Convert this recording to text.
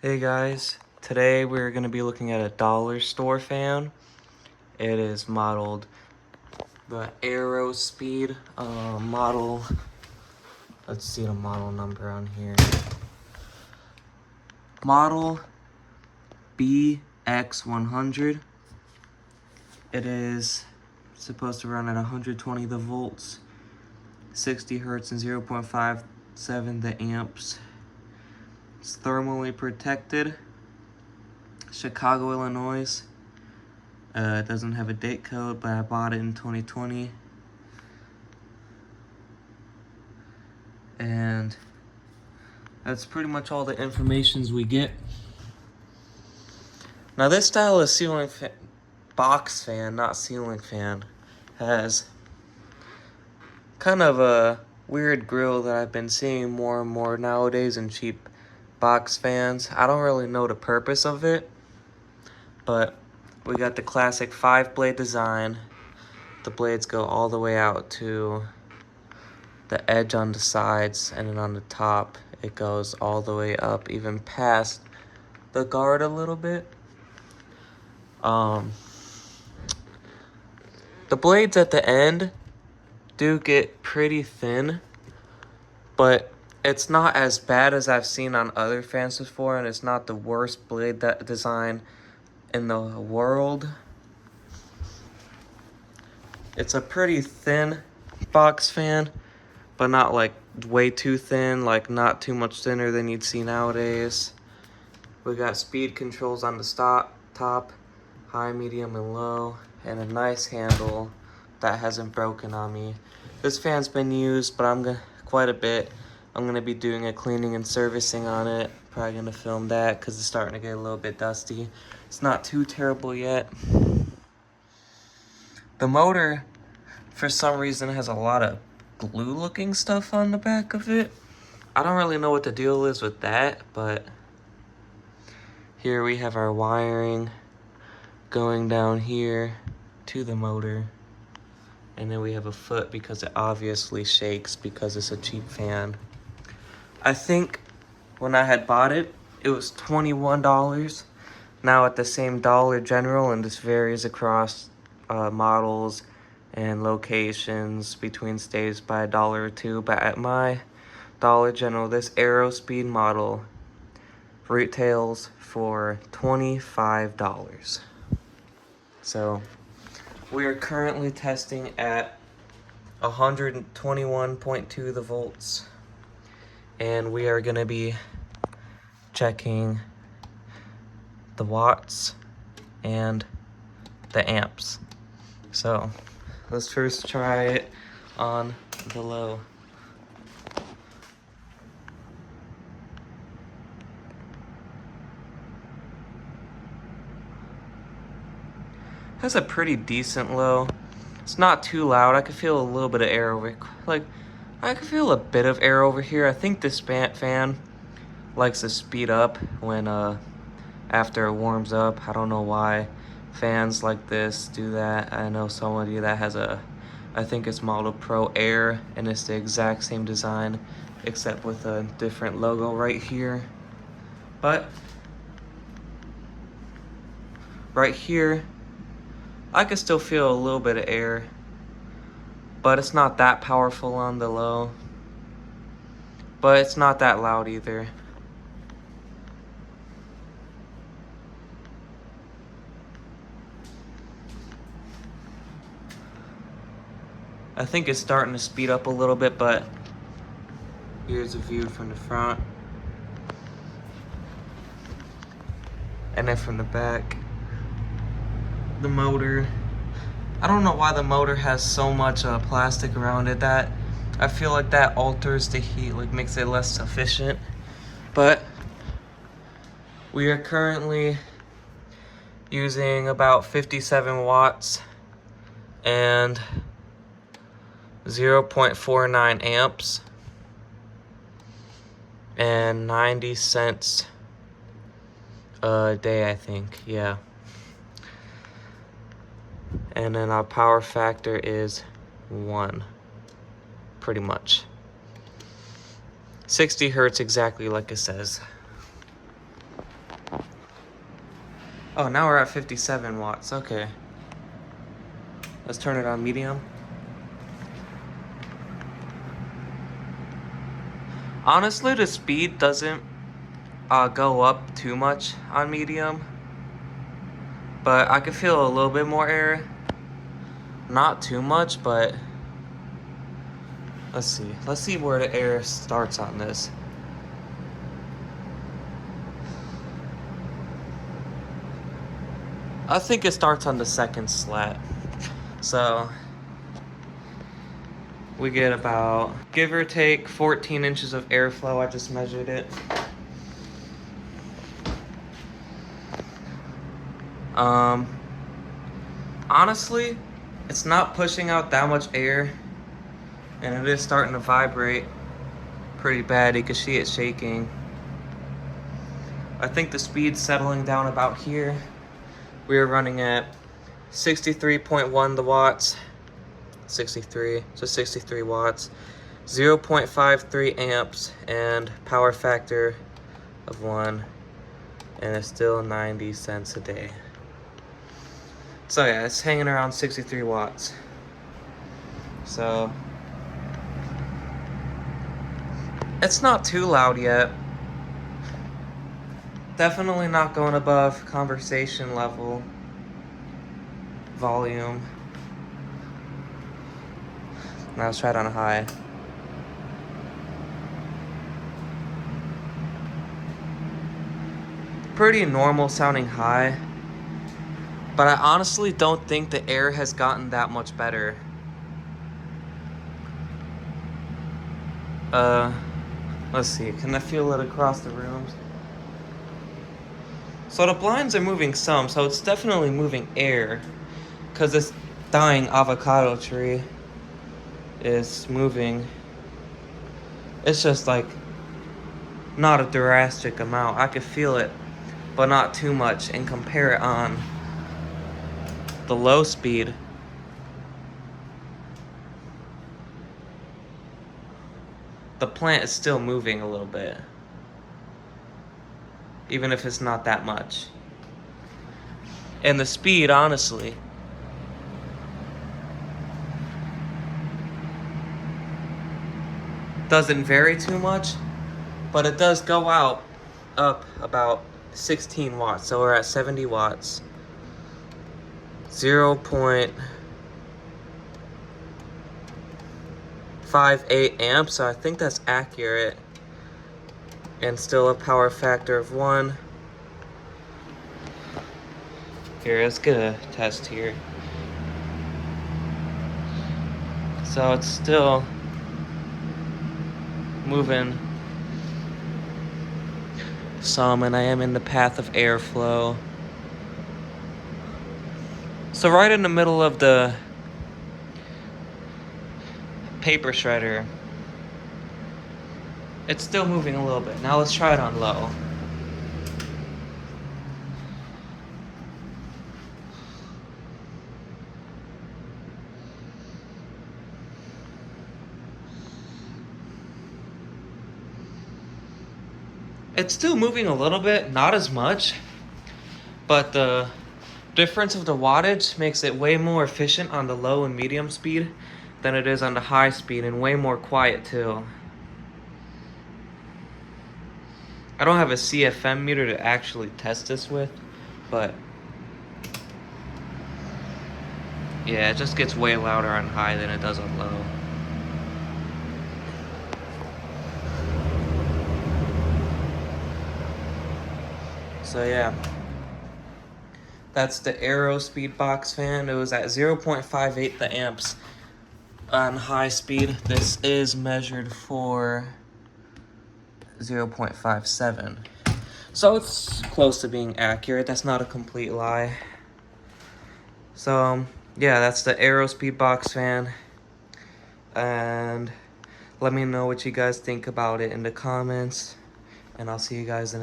Hey guys, today we're going to be looking at a dollar store fan. It is modeled the Aerospeed model. Let's see the model number on here. Model dx100. It is supposed to run at 120 the volts, 60 hertz and 0.57 the amps. It's thermally protected. Chicago, Illinois. It doesn't have a date code, but I bought it in 2020. And that's pretty much all the information we get. Now this style of box fan, not ceiling fan, has kind of a weird grill that I've been seeing more and more nowadays in cheap box fans. I don't really know the purpose of it, but we got the classic 5-blade design. The blades go all the way out to the edge on the sides, and then on the top it goes all the way up, even past the guard a little bit. The blades at the end do get pretty thin, but it's not as bad as I've seen on other fans before, and it's not the worst blade design in the world. It's a pretty thin box fan, but not like way too thin, like not too much thinner than you'd see nowadays. We got speed controls on the top, high, medium, and low, and a nice handle that hasn't broken on me. This fan's been used, but quite a bit. I'm gonna be doing a cleaning and servicing on it. Probably gonna film that because it's starting to get a little bit dusty. It's not too terrible yet. The motor, for some reason, has a lot of glue-looking stuff on the back of it. I don't really know what the deal is with that, but here we have our wiring going down here to the motor, and then we have a foot because it obviously shakes because it's a cheap fan. I think when I had bought it, it was $21. Now at the same Dollar General, and this varies across models and locations between states by $1 or $2, but at my Dollar General, this Aerospeed model retails for $25. So we are currently testing at 121.2 the volts, and we are going to be checking the watts and the amps. So let's first try it on the low. Has a pretty decent low. It's not too loud. I can feel a little bit of air over, I can feel a bit of air over here. I think this fan likes to speed up when after it warms up. I don't know why fans like this do that. I know somebody that has I think it's modeled Pro Air, and it's the exact same design except with a different logo right here. But right here, I can still feel a little bit of air, but it's not that powerful on the low, but it's not that loud either. I think it's starting to speed up a little bit, but here's a view from the front. And then from the back, the motor. I don't know why the motor has so much plastic around it. That I feel like that alters the heat, like makes it less efficient. But we are currently using about 57 watts and 0.49 amps and 90 cents a day, I think. Yeah. And then our power factor is 1, pretty much. 60 hertz, exactly like it says. Oh, now we're at 57 watts. Okay. Let's turn it on medium. Honestly, the speed doesn't go up too much on medium, but I could feel a little bit more air. Not too much, but let's see. Let's see where the air starts on this. I think it starts on the second slat. So we get about, give or take, 14 inches of airflow. I just measured it. Honestly, it's not pushing out that much air, and it is starting to vibrate pretty bad. You can see it shaking. I think the speed's settling down about here. We are running at 63.1 the watts. 63, so 63 watts. 0.53 amps and power factor of 1, and it's still 90 cents a day. So yeah, it's hanging around 63 watts. So it's not too loud yet. Definitely not going above conversation level volume. Now let's try it on a high. Pretty normal sounding high, but I honestly don't think the air has gotten that much better. Let's see, can I feel it across the rooms? So the blinds are moving some, so it's definitely moving air, because this dying avocado tree is moving. It's just like not a drastic amount. I could feel it, but not too much, and compare it on the low speed. The plant is still moving a little bit, even if it's not that much. And the speed, honestly, doesn't vary too much, but it does go out up about 16 watts. So we're at 70 watts. 0.58 amps, so I think that's accurate. And still a power factor of 1. Here, let's get a test here. So it's still moving some, and I am in the path of airflow. So right in the middle of the paper shredder, it's still moving a little bit. Now let's try it on low. It's still moving a little bit, not as much, but the difference of the wattage makes it way more efficient on the low and medium speed than it is on the high speed, and way more quiet too. I don't have a CFM meter to actually test this with, but yeah, it just gets way louder on high than it does on low. So yeah, that's the Aerospeed box fan. It was at 0.58 the amps on high speed. This is measured for 0.57. So it's close to being accurate. That's not a complete lie. So yeah, that's the Aerospeed box fan. And let me know what you guys think about it in the comments. And I'll see you guys in